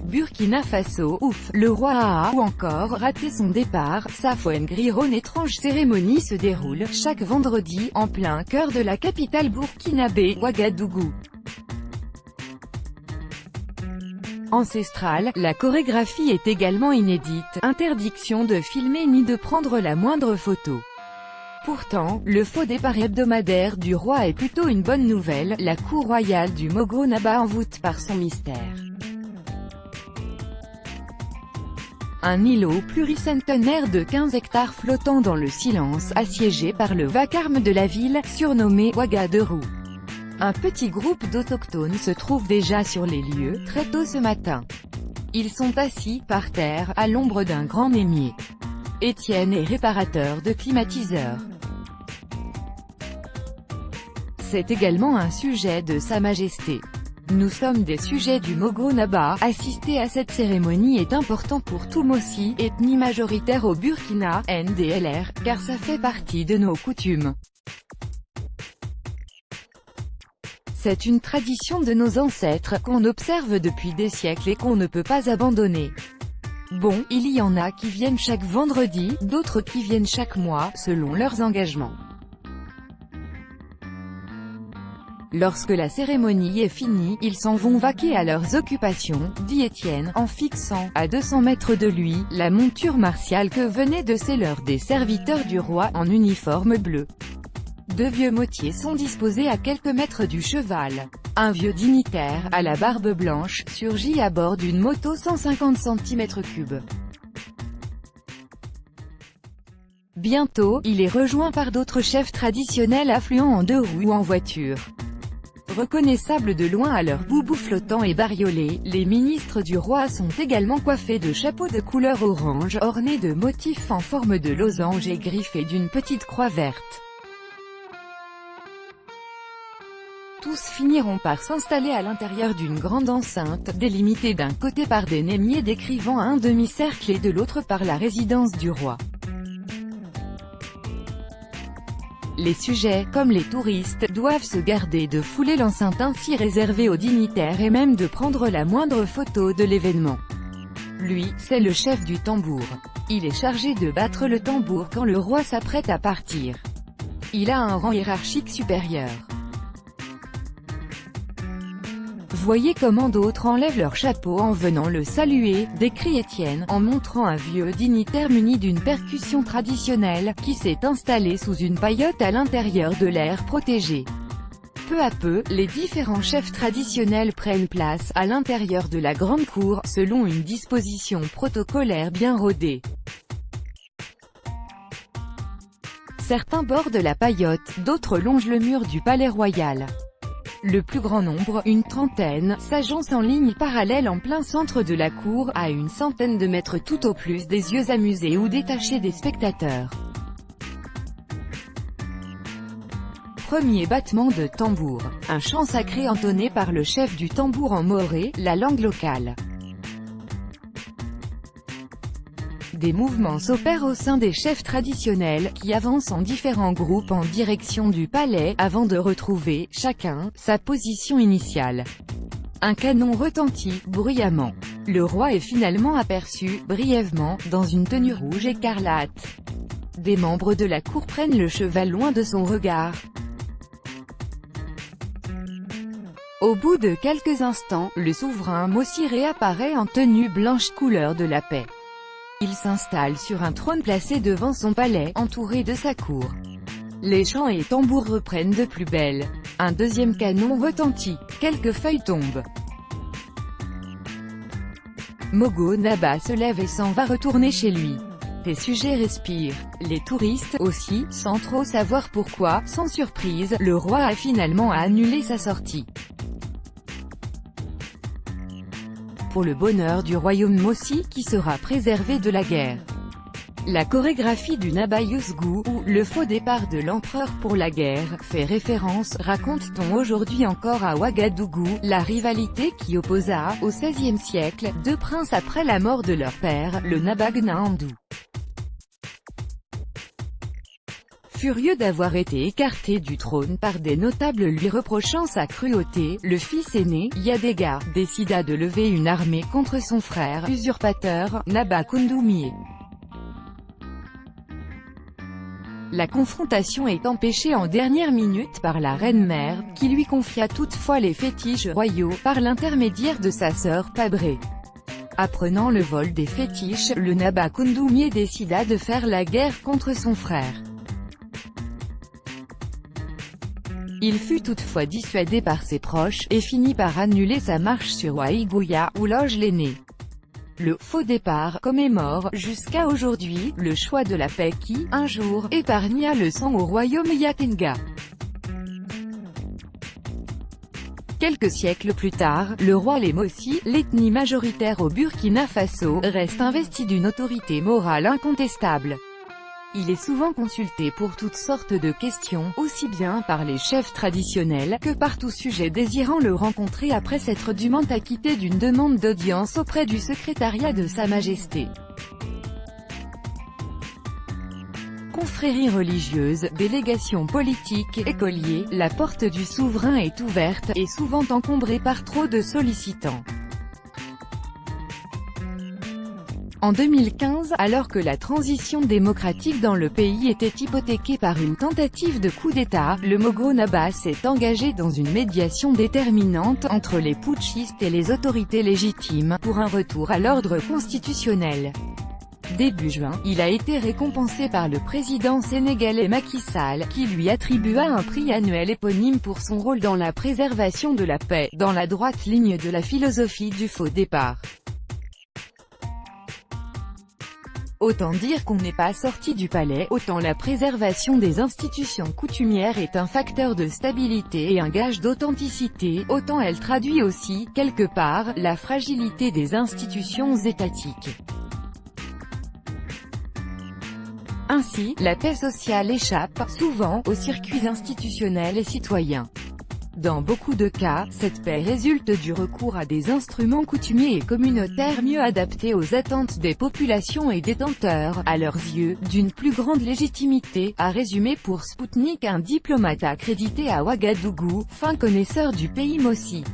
Burkina Faso, ouf, le roi a ou encore raté son départ, Safo Ngiro. Une étrange cérémonie se déroule, chaque vendredi, en plein cœur de la capitale burkinabé, Ouagadougou. Ancestrale, la chorégraphie est également inédite, interdiction de filmer ni de prendre la moindre photo. Pourtant, le faux départ hebdomadaire du roi est plutôt une bonne nouvelle, la cour royale du Mogo Naba envoûte par son mystère. Un îlot pluricentenaire de 15 hectares flottant dans le silence, assiégé par le vacarme de la ville, surnommé Ouagadougou. Un petit groupe d'autochtones se trouve déjà sur les lieux, très tôt ce matin. Ils sont assis, par terre, à l'ombre d'un grand némier. Étienne est réparateur de climatiseurs. C'est également un sujet de Sa Majesté. Nous sommes des sujets du Mogo Naba. Assister à cette cérémonie est important pour tout Mossi, ethnie majoritaire au Burkina, NDLR, car ça fait partie de nos coutumes. C'est une tradition de nos ancêtres, qu'on observe depuis des siècles et qu'on ne peut pas abandonner. Bon, il y en a qui viennent chaque vendredi, d'autres qui viennent chaque mois, selon leurs engagements. Lorsque la cérémonie est finie, ils s'en vont vaquer à leurs occupations, dit Étienne, en fixant, à 200 mètres de lui, la monture martiale que venaient de sceller des serviteurs du roi, en uniforme bleu. Deux vieux motiers sont disposés à quelques mètres du cheval. Un vieux dignitaire, à la barbe blanche, surgit à bord d'une moto 150 cm3. Bientôt, il est rejoint par d'autres chefs traditionnels affluents en deux roues ou en voiture. Reconnaissables de loin à leurs boubous flottants et bariolés, les ministres du roi sont également coiffés de chapeaux de couleur orange, ornés de motifs en forme de losange et griffés d'une petite croix verte. Tous finiront par s'installer à l'intérieur d'une grande enceinte, délimitée d'un côté par des némiers décrivant un demi-cercle et de l'autre par la résidence du roi. Les sujets, comme les touristes, doivent se garder de fouler l'enceinte ainsi réservée aux dignitaires et même de prendre la moindre photo de l'événement. Lui, c'est le chef du tambour. Il est chargé de battre le tambour quand le roi s'apprête à partir. Il a un rang hiérarchique supérieur. Voyez comment d'autres enlèvent leur chapeau en venant le saluer, décrit Étienne, en montrant un vieux dignitaire muni d'une percussion traditionnelle, qui s'est installé sous une paillote à l'intérieur de l'aire protégée. Peu à peu, les différents chefs traditionnels prennent place, à l'intérieur de la grande cour, selon une disposition protocolaire bien rodée. Certains bordent la paillote, d'autres longent le mur du palais royal. Le plus grand nombre, une trentaine, s'agencent en ligne parallèle en plein centre de la cour, à une centaine de mètres tout au plus des yeux amusés ou détachés des spectateurs. Premier battement de tambour. Un chant sacré entonné par le chef du tambour en moré, la langue locale. Des mouvements s'opèrent au sein des chefs traditionnels, qui avancent en différents groupes en direction du palais, avant de retrouver, chacun, sa position initiale. Un canon retentit, bruyamment. Le roi est finalement aperçu, brièvement, dans une tenue rouge écarlate. Des membres de la cour prennent le cheval loin de son regard. Au bout de quelques instants, le souverain Mossi réapparaît en tenue blanche couleur de la paix. Il s'installe sur un trône placé devant son palais, entouré de sa cour. Les chants et tambours reprennent de plus belle. Un deuxième canon retentit. Quelques feuilles tombent. Mogo Naba se lève et s'en va retourner chez lui. Les sujets respirent. Les touristes, aussi, sans trop savoir pourquoi, sans surprise, le roi a finalement annulé sa sortie. Pour le bonheur du royaume Mossi, qui sera préservé de la guerre. La chorégraphie du Naba Yusgu, ou « le faux départ de l'empereur pour la guerre », fait référence, raconte-t-on aujourd'hui encore à Ouagadougou, la rivalité qui opposa, au XVIe siècle, deux princes après la mort de leur père, le Naba Gnandou. Furieux d'avoir été écarté du trône par des notables lui reprochant sa cruauté, le fils aîné, Yadega, décida de lever une armée contre son frère usurpateur, Naba Koundoumie. La confrontation est empêchée en dernière minute par la reine-mère, qui lui confia toutefois les fétiches royaux, par l'intermédiaire de sa sœur Pabré. Apprenant le vol des fétiches, le Naba Koundoumie décida de faire la guerre contre son frère. Il fut toutefois dissuadé par ses proches, et finit par annuler sa marche sur Waïgouya, où loge l'aîné. Le « faux départ » commémore, jusqu'à aujourd'hui, le choix de la paix qui, un jour, épargna le sang au royaume Yatenga. Quelques siècles plus tard, le roi Lemossi, l'ethnie majoritaire au Burkina Faso, reste investi d'une autorité morale incontestable. Il est souvent consulté pour toutes sortes de questions, aussi bien par les chefs traditionnels, que par tout sujet désirant le rencontrer après s'être dûment acquitté d'une demande d'audience auprès du secrétariat de Sa Majesté. Confréries religieuses, délégations politiques, écoliers, la porte du souverain est ouverte, et souvent encombrée par trop de sollicitants. En 2015, alors que la transition démocratique dans le pays était hypothéquée par une tentative de coup d'État, le Mogo Naba s'est engagé dans une médiation déterminante entre les putschistes et les autorités légitimes, pour un retour à l'ordre constitutionnel. Début juin, il a été récompensé par le président sénégalais Macky Sall, qui lui attribua un prix annuel éponyme pour son rôle dans la préservation de la paix, dans la droite ligne de la philosophie du faux départ. Autant dire qu'on n'est pas sorti du palais, autant la préservation des institutions coutumières est un facteur de stabilité et un gage d'authenticité, autant elle traduit aussi, quelque part, la fragilité des institutions étatiques. Ainsi, la paix sociale échappe, souvent, aux circuits institutionnels et citoyens. Dans beaucoup de cas, cette paix résulte du recours à des instruments coutumiers et communautaires mieux adaptés aux attentes des populations et détenteurs, à leurs yeux, d'une plus grande légitimité, a résumé pour Sputnik un diplomate accrédité à Ouagadougou, fin connaisseur du pays Mossi.